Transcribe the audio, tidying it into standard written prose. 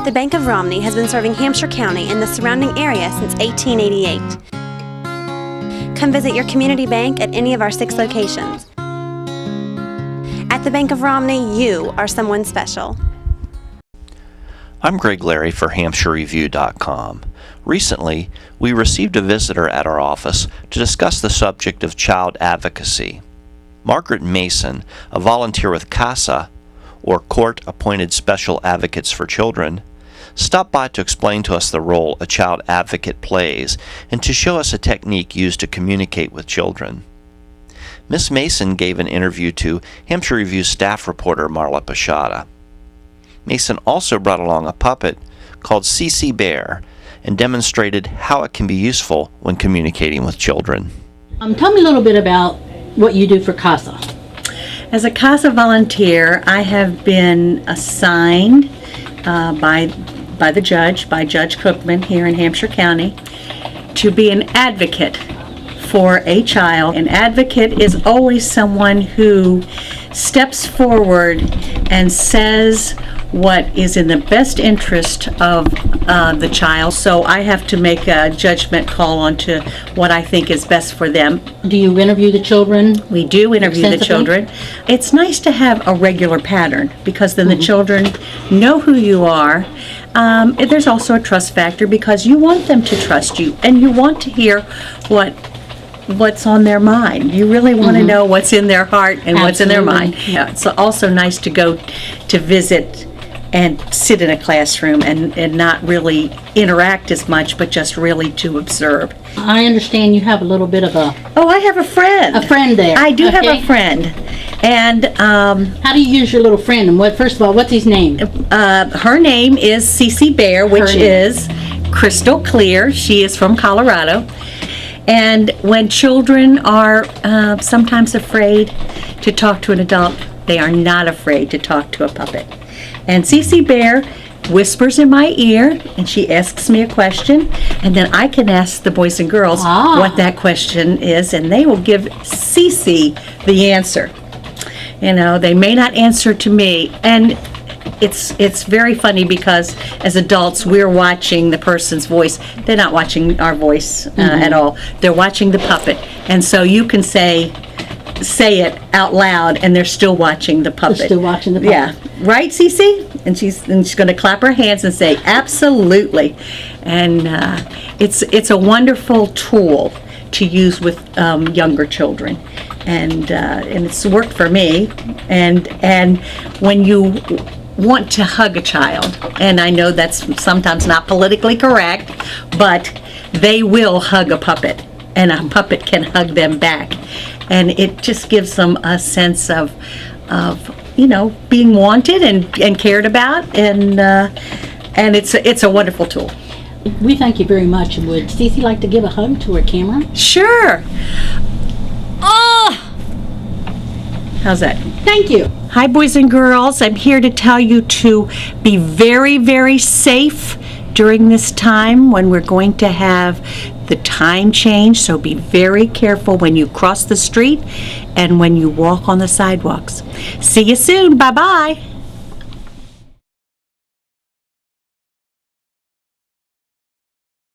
The Bank of Romney has been serving Hampshire County and the surrounding area since 1888. Come visit your community bank at any of our 6 locations. At the Bank of Romney, you are someone special. I'm Greg Larry for HampshireReview.com. Recently, we received a visitor at our office to discuss the subject of child advocacy. Margaret Mason, a volunteer with CASA, or Court-Appointed Special Advocates for Children, stopped by to explain to us the role a child advocate plays and to show us a technique used to communicate with children. Miss Mason gave an interview to Hampshire Review staff reporter Marla Pashada. Mason also brought along a puppet called Cici Bear and demonstrated how it can be useful when communicating with children. Tell me a little bit about what you do for CASA. As a CASA volunteer, I have been assigned by Judge Cookman here in Hampshire County to be an advocate for a child. An advocate is always someone who steps forward and says what is in the best interest of the child. So I have to make a judgment call onto what I think is best for them. Do you interview the children? We do interview the children. It's nice to have a regular pattern because then the children know who you are. There's also a trust factor because you want them to trust you and you want to hear what's on their mind. You really want to know what's in their heart and what's in their mind. Yeah, it's also nice to go to visit and sit in a classroom and not really interact as much, but just really to observe. I understand you have a little bit of a... Oh, I have a friend. A friend there. I do have a friend. And how do you use your little friend? And first of all, what's his name? Her name is Cici Bear, which is crystal clear. She is from Colorado. And when children are sometimes afraid to talk to an adult, they are not afraid to talk to a puppet. And Cici Bear whispers in my ear, and she asks me a question, and then I can ask the boys and girls what that question is, and they will give Cici the answer. You know, they may not answer to me, and it's very funny because as adults we're watching the person's voice. They're not watching our voice at all. They're watching the puppet, and so you can say it out loud and they're still watching the puppet. They're still watching the puppet. Yeah. Right, Cici? And she's going to clap her hands and say, absolutely. And it's a wonderful tool to use with younger children. And it's worked for me. And when you want to hug a child, and I know that's sometimes not politically correct, but they will hug a puppet, and a puppet can hug them back. And it just gives them a sense of being wanted and cared about, and it's a wonderful tool. We thank you very much. Would Cici like to give a hug to her camera? Sure. Oh, how's that? Thank you. Hi, boys and girls. I'm here to tell you to be very, very safe during this time when we're going to have the time change, so be very careful when you cross the street and when you walk on the sidewalks. See you soon. Bye-bye.